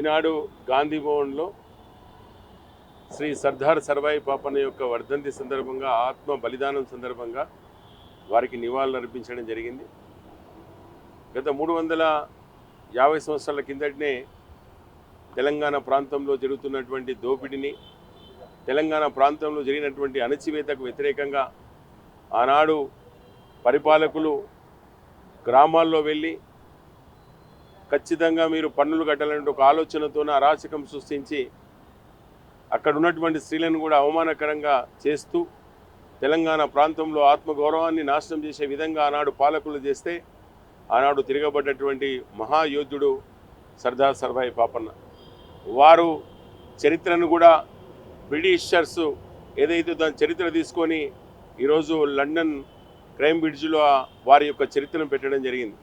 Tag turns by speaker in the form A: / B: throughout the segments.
A: ఈనాడు గాంధీ భవన్లో శ్రీ సర్దార్ సర్వాయి పాపన్న యొక్క వర్ధంతి సందర్భంగా ఆత్మ బలిదానం సందర్భంగా వారికి నివాళులు అర్పించడం జరిగింది. గత 350 సంవత్సరాల కిందటనే తెలంగాణ ప్రాంతంలో జరుగుతున్నటువంటి దోపిడీని, తెలంగాణ ప్రాంతంలో జరిగినటువంటి అణచివేతకు వ్యతిరేకంగా ఆనాడు పరిపాలకులు గ్రామాల్లో వెళ్ళి ఖచ్చితంగా మీరు పన్నులు కట్టాలనే ఒక ఆలోచనతోనే అరాచకం సృష్టించి అక్కడ ఉన్నటువంటి స్త్రీలను కూడా అవమానకరంగా చేస్తూ తెలంగాణ ప్రాంతంలో ఆత్మగౌరవాన్ని నాశనం చేసే విధంగా ఆనాడు పాలకులు చేస్తే ఆనాడు తిరగబడ్డటువంటి మహాయోధుడు సర్దార్ సర్వాయి పాపన్న. వారు చరిత్రను కూడా బ్రిటిషర్స్ ఏదైతే దాని చరిత్ర తీసుకొని ఈరోజు లండన్ క్రైమ్ బ్రిడ్జ్లో వారి యొక్క చరిత్రను పెట్టడం జరిగింది.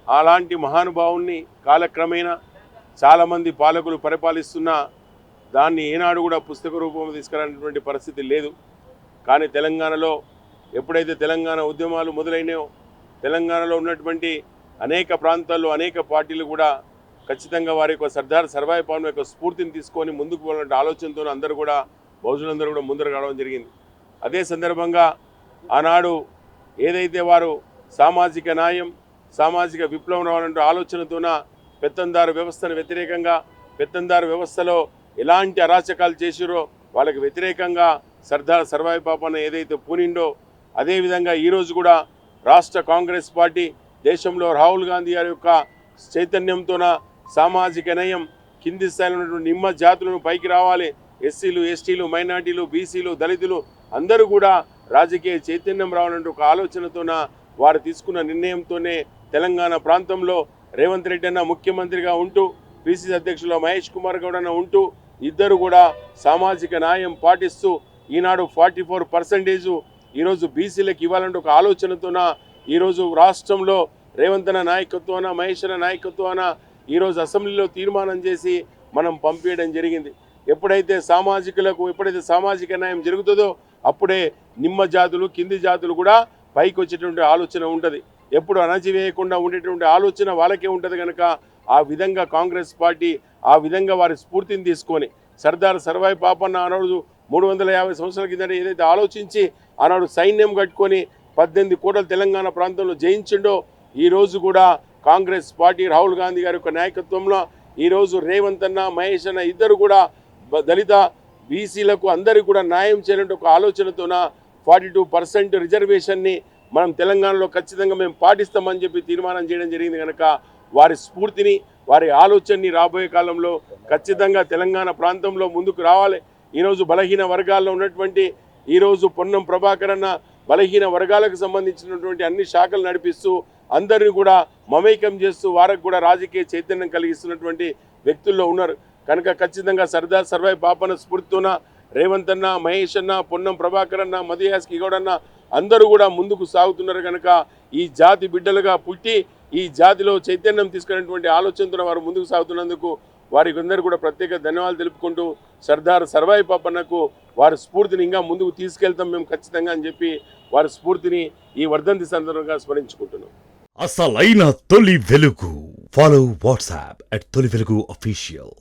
A: అలాంటి మహానుభావుల్ని కాలక్రమేణా చాలామంది పాలకులు పరిపాలిస్తున్న దాన్ని ఏనాడు కూడా పుస్తక రూపంలో తీసుకురానటువంటి పరిస్థితి లేదు. కానీ తెలంగాణలో ఎప్పుడైతే తెలంగాణ ఉద్యమాలు మొదలైనాయో తెలంగాణలో ఉన్నటువంటి అనేక ప్రాంతాల్లో అనేక పార్టీలు కూడా ఖచ్చితంగా వారి యొక్క సర్దార్ సర్వాయి పాపన్న యొక్క స్ఫూర్తిని తీసుకొని ముందుకు పోవాలంటే ఆలోచనతో అందరూ కూడా బహుజనులందరూ కూడా ముందర రావడం జరిగింది. అదే సందర్భంగా ఆనాడు ఏదైతే వారు సామాజిక న్యాయం, సామాజిక విప్లవం రావాలంటే ఆలోచనతోన పెత్తందారు వ్యవస్థను వ్యతిరేకంగా, పెత్తందారు వ్యవస్థలో ఎలాంటి అరాచకాలు చేసిరో వాళ్ళకి వ్యతిరేకంగా సర్దార్ సర్వాయి పాపన్న ఏదైతే పూనిండో అదేవిధంగా ఈరోజు కూడా రాష్ట్ర కాంగ్రెస్ పార్టీ దేశంలో రాహుల్ గాంధీ గారి యొక్క చైతన్యంతోన సామాజిక న్యాయం, కింది స్థాయిలో ఉన్నటువంటి నిమ్మ జాతులను పైకి రావాలి, ఎస్సీలు, ఎస్టీలు, మైనార్టీలు, బీసీలు, దళితులు అందరూ కూడా రాజకీయ చైతన్యం రావాలంటే ఒక ఆలోచనతోన వారు తీసుకున్న నిర్ణయంతోనే తెలంగాణ ప్రాంతంలో రేవంత్ రెడ్డి అన్న ముఖ్యమంత్రిగా ఉంటూ, పిసిసి అధ్యక్షులు మహేష్ కుమార్ గౌడ్ అన్న ఉంటూ ఇద్దరు కూడా సామాజిక న్యాయం పాటిస్తూ ఈనాడు 44% ఈరోజు బీసీలకు ఇవ్వాలంటే ఒక ఆలోచనతోన ఈరోజు రాష్ట్రంలో రేవంత్ అన్న నాయకత్వాన, మహేష్ అన్న నాయకత్వాన ఈరోజు అసెంబ్లీలో తీర్మానం చేసి మనం పంపించడం జరిగింది. ఎప్పుడైతే సామాజిక న్యాయం జరుగుతుందో అప్పుడే నిమ్మ జాతులు, కింది జాతులు కూడా పైకి వచ్చేటువంటి ఆలోచన ఉంటుంది. ఎప్పుడు అణచివేయకుండా ఉండేటువంటి ఆలోచన వాళ్ళకే ఉంటుంది. కనుక ఆ విధంగా కాంగ్రెస్ పార్టీ ఆ విధంగా వారి స్ఫూర్తిని తీసుకొని సర్దార్ సర్వాయి పాపన్న ఆనాడు 350 సంవత్సరాల కింద ఏదైతే ఆలోచించి ఆనాడు సైన్యం కట్టుకొని 18 కోట్ల తెలంగాణ ప్రాంతంలో జయించిండో ఈరోజు కూడా కాంగ్రెస్ పార్టీ రాహుల్ గాంధీ గారి యొక్క నాయకత్వంలో ఈరోజు రేవంత్ అన్న, మహేష్ అన్న ఇద్దరు కూడా దళిత బీసీలకు అందరికీ కూడా న్యాయం చేయాలంటే ఒక ఆలోచనతోన 42% రిజర్వేషన్ని మనం తెలంగాణలో ఖచ్చితంగా మేము పాటిస్తామని చెప్పి తీర్మానం చేయడం జరిగింది. కనుక వారి స్ఫూర్తిని, వారి ఆలోచనని రాబోయే కాలంలో ఖచ్చితంగా తెలంగాణ ప్రాంతంలో ముందుకు రావాలి. ఈరోజు బలహీన వర్గాల్లో ఉన్నటువంటి ఈరోజు పొన్నం ప్రభాకర్ అన్న బలహీన వర్గాలకు సంబంధించినటువంటి అన్ని శాఖలు నడిపిస్తూ అందరిని కూడా మమేకం చేస్తూ వారికి కూడా రాజకీయ చైతన్యం కలిగిస్తున్నటువంటి వ్యక్తుల్లో ఉన్నారు. కనుక ఖచ్చితంగా సర్దార్ సర్వాయి పాపన్న స్ఫూర్తితోన రేవంత్ అన్న, మహేష్ అన్న, పొన్నం ప్రభాకర్ అన్న, మధుయాస్కి గౌడ్ అన్న అందరూ కూడా ముందుకు సాగుతున్నారు. కనుక ఈ జాతి బిడ్డలుగా పుట్టి ఈ జాతిలో చైతన్యం తీసుకునేటువంటి ఆలోచనతో వారు ముందుకు సాగుతున్నందుకు వారికి అందరూ కూడా ప్రత్యేక ధన్యవాదాలు తెలుపుకుంటూ సర్దార్ సర్వాయి పాపన్నకు వారి స్ఫూర్తిని ఇంకా ముందుకు తీసుకెళ్తాం మేము ఖచ్చితంగా అని చెప్పి వారి స్ఫూర్తిని ఈ వర్ధంతి సందర్భంగా స్మరించుకుంటున్నాం.
B: అసలైన తొలి వెలుగు. ఫాలో వాట్సాప్ @తొలి వెలుగు official.